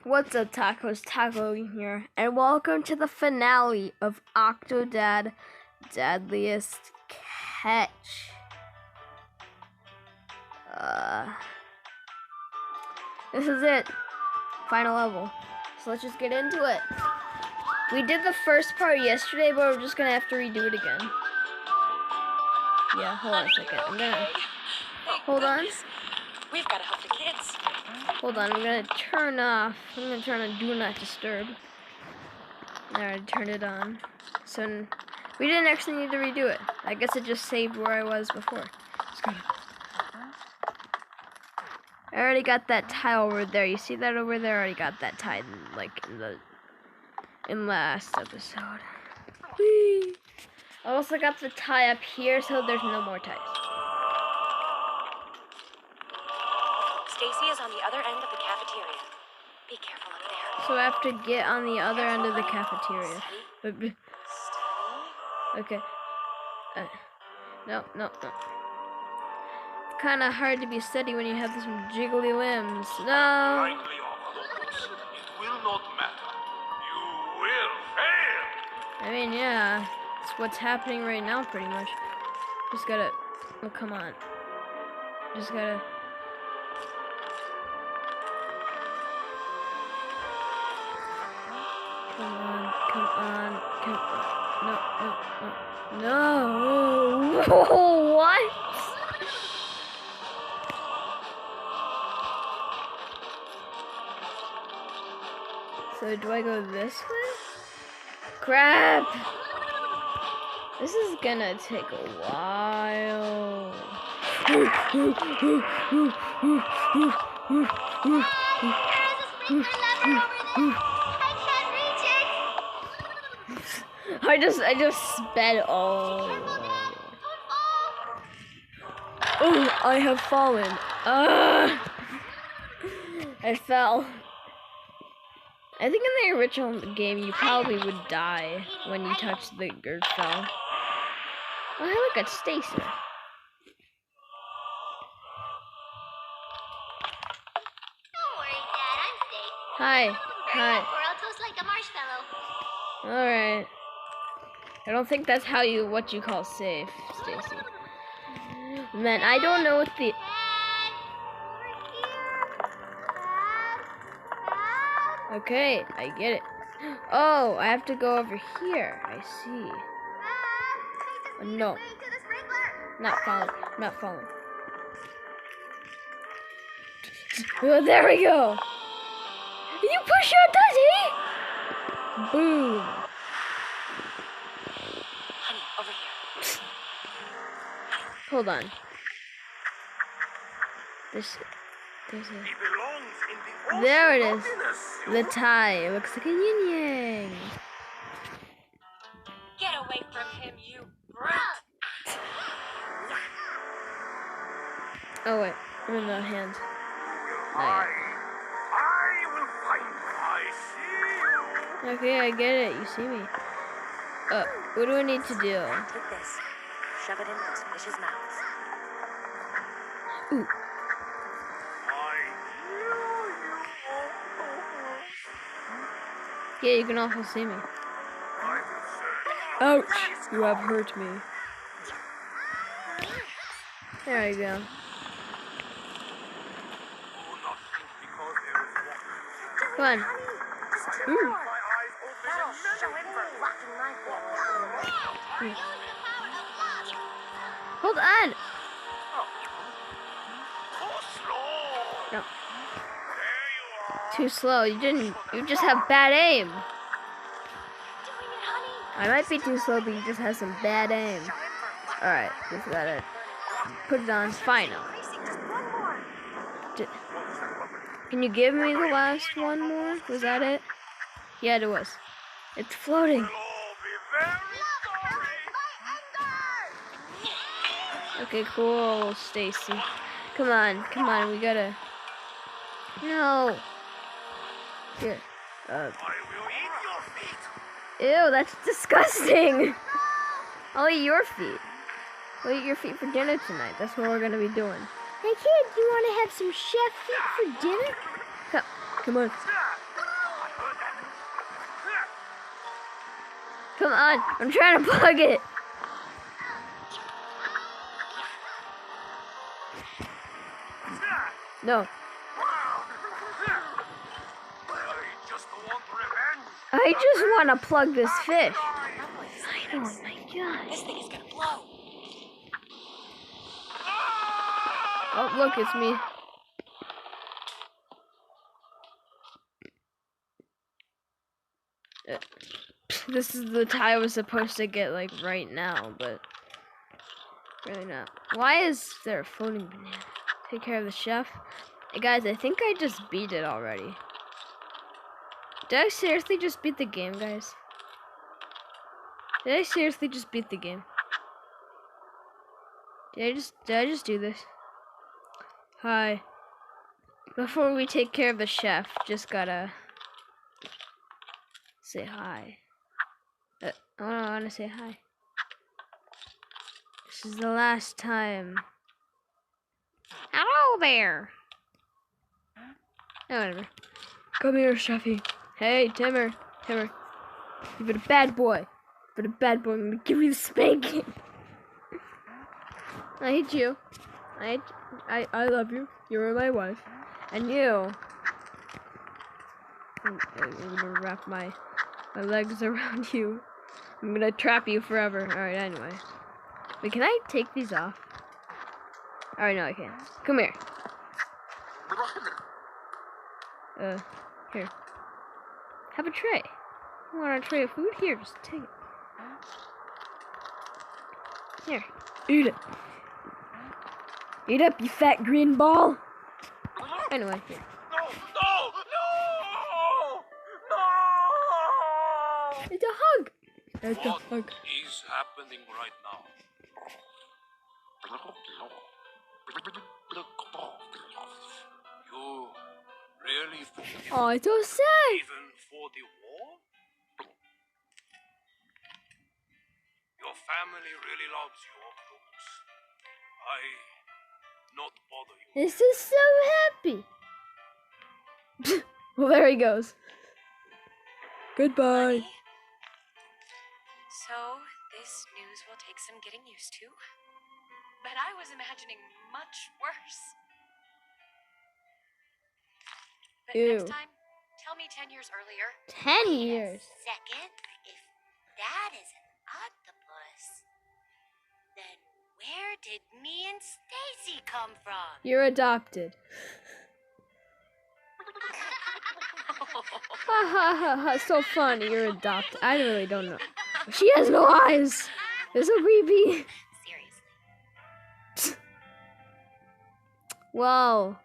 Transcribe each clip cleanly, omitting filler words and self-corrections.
What's up, tacos? Taco here, and welcome to the finale of Octodad Dadliest Catch. This is it. Final level. So let's just get into it. We did the first part yesterday, but we're just gonna have to redo it again. Yeah, hold on a second. I'm gonna... Hold on. We've got to help the kids. Hold on, I'm gonna turn on Do Not Disturb. There, I turned it on. So, we didn't actually need to redo it. I guess it just saved where I was before. I already got that tile over there. You see that over there? I already got that tied in last episode. Whee! I also got the tie up here, so there's no more ties. Stacy is on the other end of the cafeteria. Be careful up there. So I have to get on the other end of the cafeteria. Steady. Okay. No. It's kind of hard to be steady when you have some jiggly limbs. No. It will not matter. You will fail. I mean, yeah. It's what's happening right now, pretty much. Just gotta... Oh, come on. Just gotta... Come on. No. What? So do I go this way? Crap! This is gonna take a while. I just sped all. Oh, I have fallen. I fell. I think in the original game you probably would die when you touched the gird fell. Oh, hey, look at Stacy. Don't worry, Dad. I'm safe. Hi. Or I'll toast like a marshmallow. Alright. I don't think that's what you call safe, Stacy. Man, I don't know what the... Dad, over here. Dad. Okay, I get it. Oh, I have to go over here. I see. Dad, No. to the sprinkler. Not falling. Oh, there we go. You push your daddy. Boom. Honey, over here. Hold on. There's a... He belongs in the There it is. happiness. The tie. It looks like a yin-yang. Get away from him, you brute. Oh, wait. I'm in the hand. I will find you. I see you. Okay, I get it. You see me. What do I need to do? Take this. Shove it in those fishes' mouths. Ooh. Yeah, you can also see me. Ouch! You have hurt me. There you go. Come on. Ooh. That'll show him for blocking my way. Hold on! No. Too slow. You just have bad aim. I might be too slow, but you just have some bad aim. Alright, just gotta put it on final. Can you give me the last one more? Was that it? Yeah, it was. It's floating. Okay, cool, Stacy. Come on, we gotta... No! Here. Ew, that's disgusting! I'll eat your feet. I'll eat your feet for dinner tonight. That's what we're gonna be doing. Hey kids, you wanna have some chef feet for dinner? Come on. Come on, I'm trying to plug it. No, I just want revenge. I just want to plug this fish. Oh my god. This thing is gonna blow. Oh, look, it's me. This is the tie I was supposed to get, like, right now, but really not. Why is there a floating banana? Take care of the chef. Hey, guys, I think I just beat it already. Did I seriously just beat the game, guys? Did I seriously just beat the game? Did I just do this? Hi. Before we take care of the chef, just gotta say hi. I wanna say hi. This is the last time. Hello there. Oh, whatever. Come here, Chefy. Hey, Timmer. You've been a bad boy. I'm gonna give you the spanking. I hate you. I love you. You're my wife. And you. I'm gonna wrap my legs around you. I'm gonna trap you forever. Alright, anyway. Wait, can I take these off? Alright, no, I can't. Come here. Here. Have a tray. You want a tray of food? Here, just take it. Here. Eat it. Eat up, you fat green ball. Anyway, here. No! It's a hug. It's a What hug. is happening right now? You really forgive Oh, it's so sad. even for the war? Your family really loves you, Octodad. I not bother you. This is so happy. Well, there he goes. Goodbye. Honey? So, this news will take some getting used to. But I was imagining much worse. But Ew. next time, tell me 10 years earlier. 10 years. Second, if that is an octopus, then where did me and Stacy come from? You're adopted. Ha ha ha ha, so funny, you're adopted. I really don't know. She has no eyes. There's a weeby. Seriously. Whoa.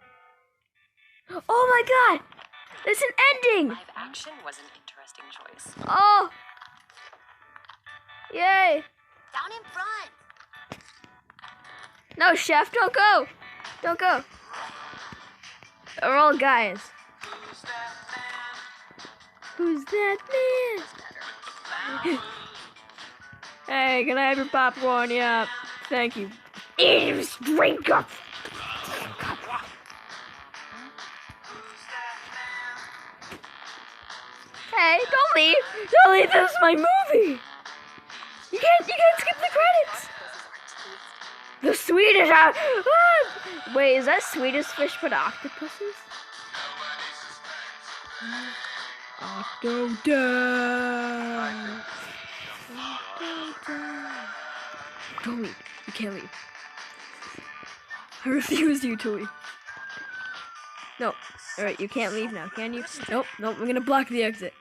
Oh my god! There's an ending! Live action was an interesting choice. Oh! Yay! Down in front. No, chef, don't go! Don't go. We're all guys. Who's that man? Hey, can I have your popcorn? Yeah, thank you. Drink up. Hey, don't leave. Don't leave. This is my movie. You can't skip the credits. The Swedish wait, is that Swedish fish for the octopuses? Octodad. Don't leave. You can't leave. I refuse you to leave. No. Alright, you can't leave now, can you? Nope, I'm gonna block the exit.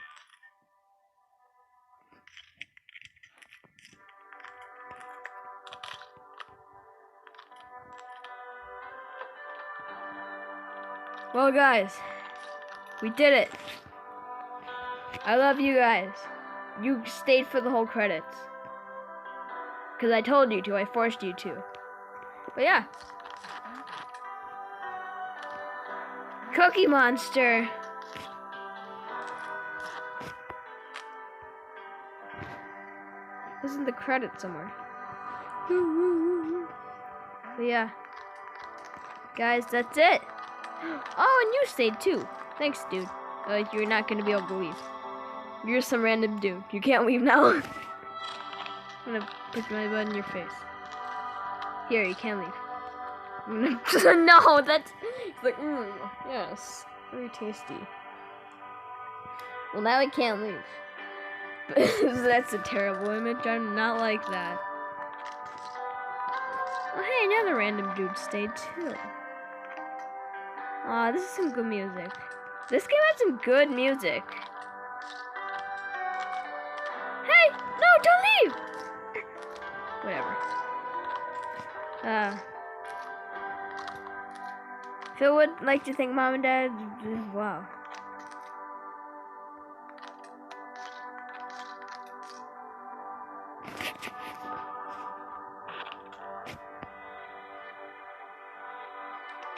Well, guys, we did it. I love you guys. You stayed for the whole credits. Because I told you to, I forced you to. But yeah. Cookie Monster. This is the credit somewhere. But yeah. Guys, that's it. Oh, and you stayed too. Thanks, dude. You're not gonna be able to leave. You're some random dude. You can't leave now. I'm gonna push my butt in your face. Here, you can't leave. I'm gonna no, that's it's like yes, very tasty. Well, now I can't leave. But that's a terrible image. I'm not like that. Oh, hey, another random dude stayed too. Aw, this is some good music. This game had some good music. Hey, no, don't leave. Whatever. Phil would like to thank Mom and Dad. Wow.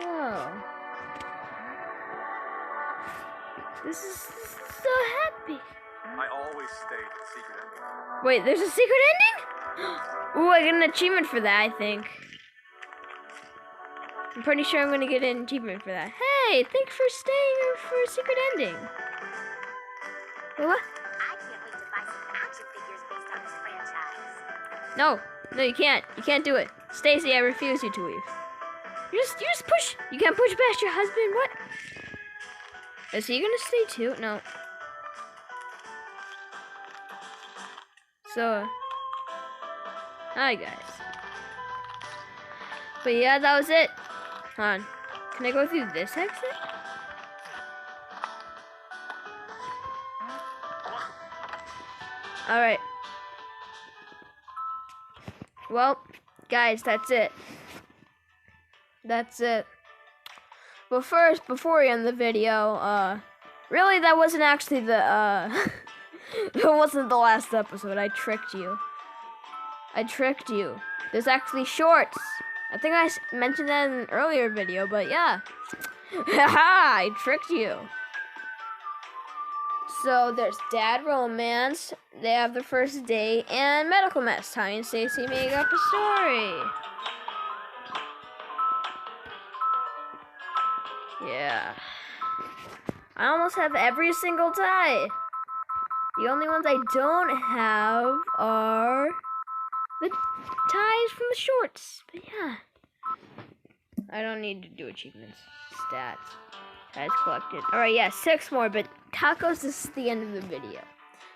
Oh. This is so happy. I always stayed at secret ending. Wait, there's a secret ending? Ooh, I get an achievement for that, I think. I'm pretty sure I'm gonna get an achievement for that. Hey, thanks for staying for a secret ending. Wait, what? I can't wait to buy some action figures based on this franchise. No, you can't. You can't do it. Stacy, I refuse you to leave. You just push. You can't push past your husband. What? Is he gonna stay too? No. So, hi guys. But yeah, that was it. Hold on. Can I go through this exit? Alright. Well, guys, that's it. That's it. But first, before we end the video, really that wasn't actually the, that wasn't the last episode. I tricked you. There's actually shorts. I think I mentioned that in an earlier video, but yeah. Haha, I tricked you. So there's Dad Romance, They Have the First Date, and Medical Mess. Ty and Stacy make up a story. Yeah. I almost have every single tie. The only ones I don't have are the ties from the shorts. But yeah. I don't need to do achievements. Stats. Ties collected. Alright, yeah, 6 more, but tacos is the end of the video.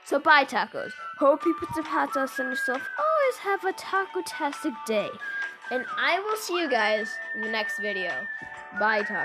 So bye, tacos. Hope you put some hot sauce on yourself. Always have a taco-tastic day. And I will see you guys in the next video. Bye, tacos.